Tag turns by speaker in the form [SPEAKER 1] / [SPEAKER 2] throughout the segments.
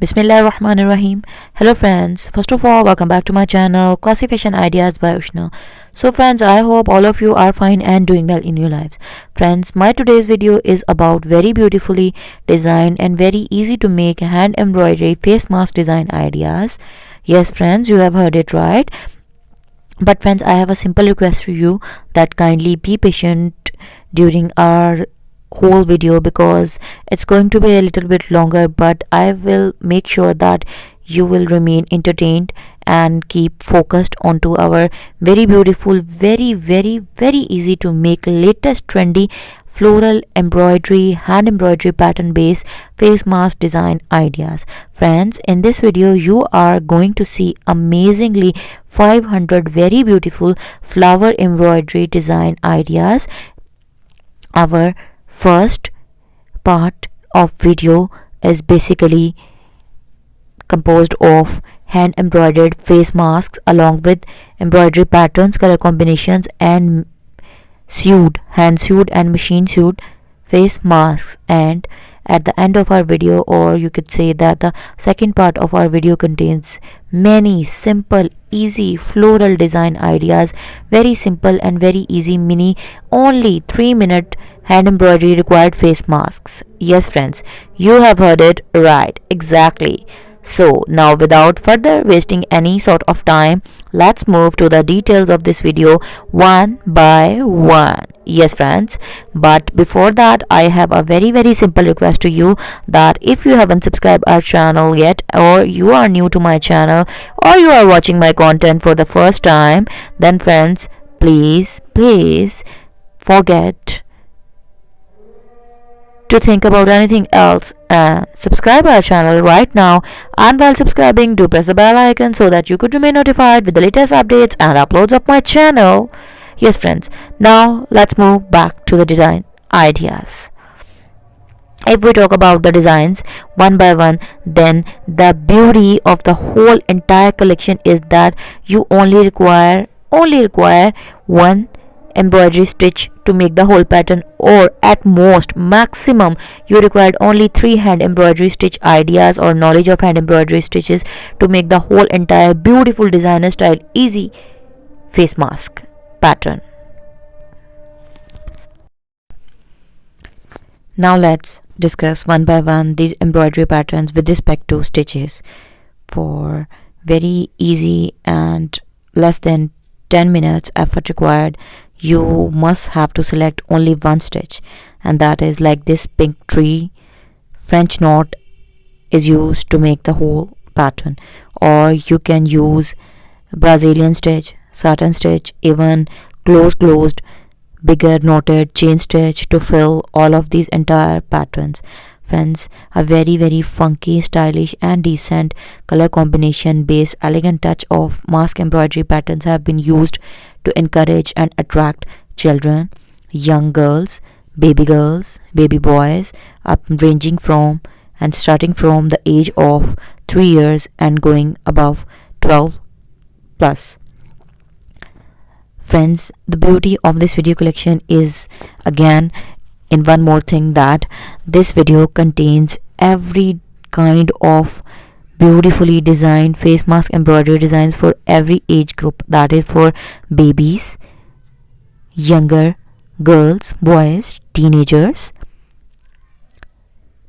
[SPEAKER 1] Bismillahirrahmanirrahim. Hello friends. First of all, welcome back to my channel Classy Fashion Ideas by Ushna. So friends, I hope all of you are fine and doing well in your lives. Friends, my today's video is about very beautifully designed and very easy to make hand embroidery face mask design ideas. Yes friends, you have heard it right. But friends, I have a simple request to you that kindly be patient during our whole video because it's going to be a little bit longer, but I will make sure that you will remain entertained and keep focused onto our very beautiful, very easy to make latest trendy floral embroidery, hand embroidery pattern based face mask design ideas. Friends, in this video you are going to see amazingly 500 very beautiful flower embroidery design ideas. Our first part of video is basically composed of hand embroidered face masks along with embroidery patterns, color combinations and hand sewed and machine sewed face masks. And at the end of our video, or you could say that the second part of our video, contains many simple easy floral design ideas, very simple and very easy mini only 3-minute hand embroidery required face masks. Yes friends, you have heard it right, exactly. So now without further wasting any sort of time, let's move to the details of this video one by one. Yes friends, but before that I have a very simple request to you that if you haven't subscribed our channel yet, or you are new to my channel, or you are watching my content for the first time, then friends, please forget to think about anything else and subscribe our channel right now, and while subscribing do press the bell icon so that you could remain notified with the latest updates and uploads of my channel. Yes friends, now let's move back to the design ideas. If we talk about the designs one by one, then the beauty of the whole entire collection is that you only require one embroidery stitch to make the whole pattern, or at most maximum you required only 3 hand embroidery stitch ideas or knowledge of hand embroidery stitches to make the whole entire beautiful designer style easy face mask pattern. Now let's discuss one by one these embroidery patterns with respect to stitches. For very easy and less than 10 minutes effort required, you must have to select only one stitch, and that is like this pink tree. French knot is used to make the whole pattern, or you can use Brazilian stitch, satin stitch, even closed bigger knotted chain stitch to fill all of these entire patterns. Friends, a very funky, stylish and decent color combination based elegant touch of mask embroidery patterns have been used to encourage and attract children, young girls, baby boys, up ranging from and starting from the age of 3 years and going above 12 plus. Friends, the beauty of this video collection is again in one more thing, that this video contains every kind of beautifully designed face mask embroidery designs for every age group, that is for babies, younger girls, boys, teenagers,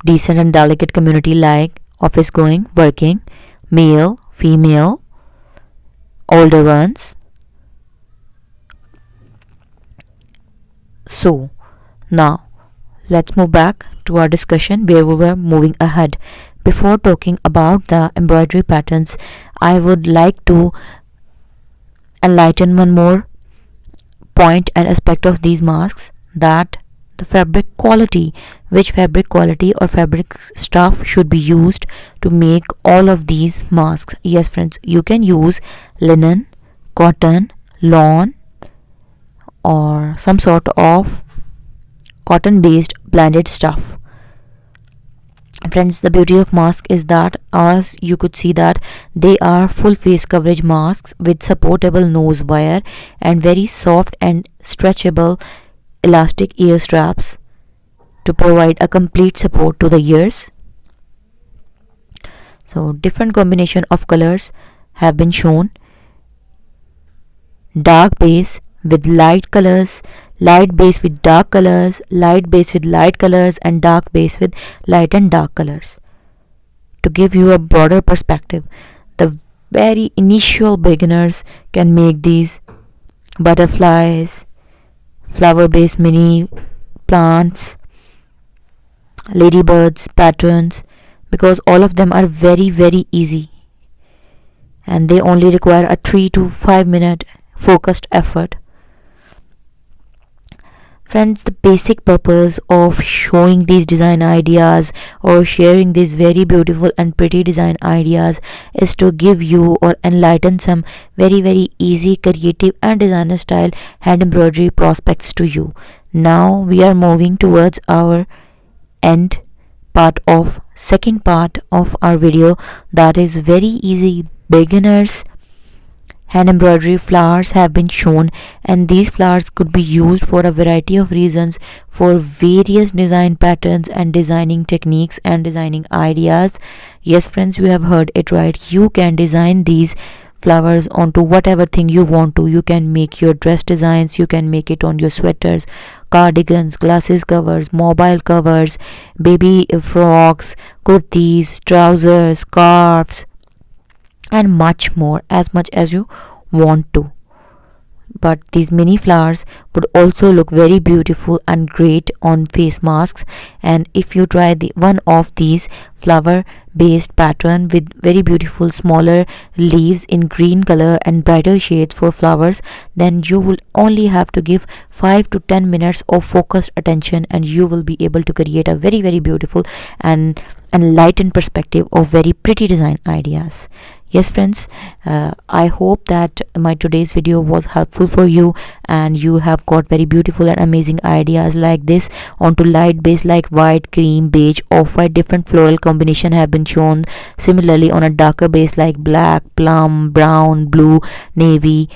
[SPEAKER 1] decent and delicate community like office going, working, male, female, older ones. So now let's move back to our discussion where we were moving ahead. Before talking about the embroidery patterns, I would like to enlighten one more point and aspect of these masks, that the fabric quality, which fabric quality or fabric stuff should be used to make all of these masks. Yes friends, you can use linen, cotton, lawn, or some sort of cotton based blended stuff. Friends, the beauty of mask is that, as you could see, that they are full face coverage masks with supportable nose wire and very soft and stretchable elastic ear straps to provide a complete support to the ears. So different combination of colors have been shown. Dark base with light colors, light base with dark colors, light base with light colors, and dark base with light and dark colors. To give you a broader perspective, the very initial beginners can make these butterflies, flower based mini plants, ladybirds patterns, because all of them are very easy and they only require a 3 to 5 minute focused effort. Friends, the basic purpose of showing these design ideas or sharing these very beautiful and pretty design ideas is to give you or enlighten some very easy, creative and designer style hand embroidery prospects to you. Now we are moving towards our end part of second part of our video, that is very easy beginners hand embroidery flowers have been shown, and these flowers could be used for a variety of reasons, for various design patterns and designing techniques and designing ideas. Yes friends, you have heard it right, you can design these flowers onto whatever thing you want to. You can make your dress designs, you can make it on your sweaters, cardigans, glasses covers, mobile covers, baby frocks, kurtis, trousers, scarves and much more, as much as you want to. But these mini flowers would also look very beautiful and great on face masks. And if you try one of these flower based pattern with very beautiful smaller leaves in green color and brighter shades for flowers, then you will only have to give 5 to 10 minutes of focused attention and you will be able to create a very beautiful and enlightened perspective of very pretty design ideas. Yes friends, I hope that my today's video was helpful for you and you have got very beautiful and amazing ideas like this onto light base like white, cream, beige, off-white. Different floral combination have been shown. Similarly on a darker base like black, plum, brown, blue, navy,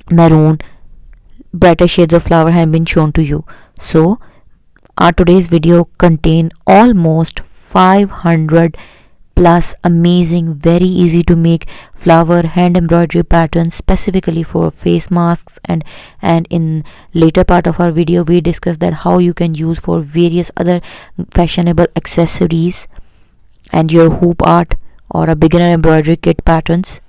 [SPEAKER 1] maroon, brighter shades of flower have been shown to you. So our today's video contain almost 500 plus amazing, very easy to make flower hand embroidery patterns specifically for face masks. And in later part of our video we discussed that how you can use for various other fashionable accessories and your hoop art or a beginner embroidery kit patterns.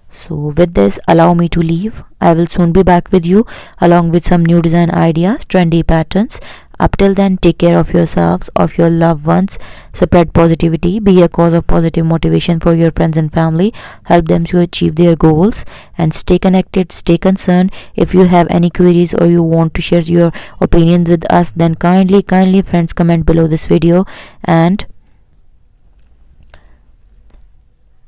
[SPEAKER 1] So with this, allow me to leave. I will soon be back with you along with some new design ideas, trendy patterns. Up till then, take care of yourselves, of your loved ones, spread positivity, be a cause of positive motivation for your friends and family, help them to achieve their goals, and stay connected, stay concerned. If you have any queries or you want to share your opinions with us, then kindly friends comment below this video and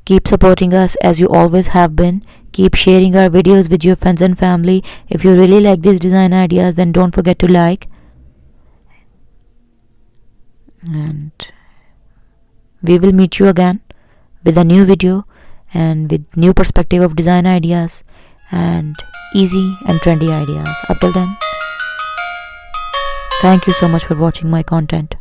[SPEAKER 1] keep supporting us as you always have been. Keep sharing our videos with your friends and family. If you really like these design ideas, then don't forget to like. And we will meet you again with a new video and with new perspective of design ideas and easy and trendy ideas. Up till then, thank you so much for watching my content.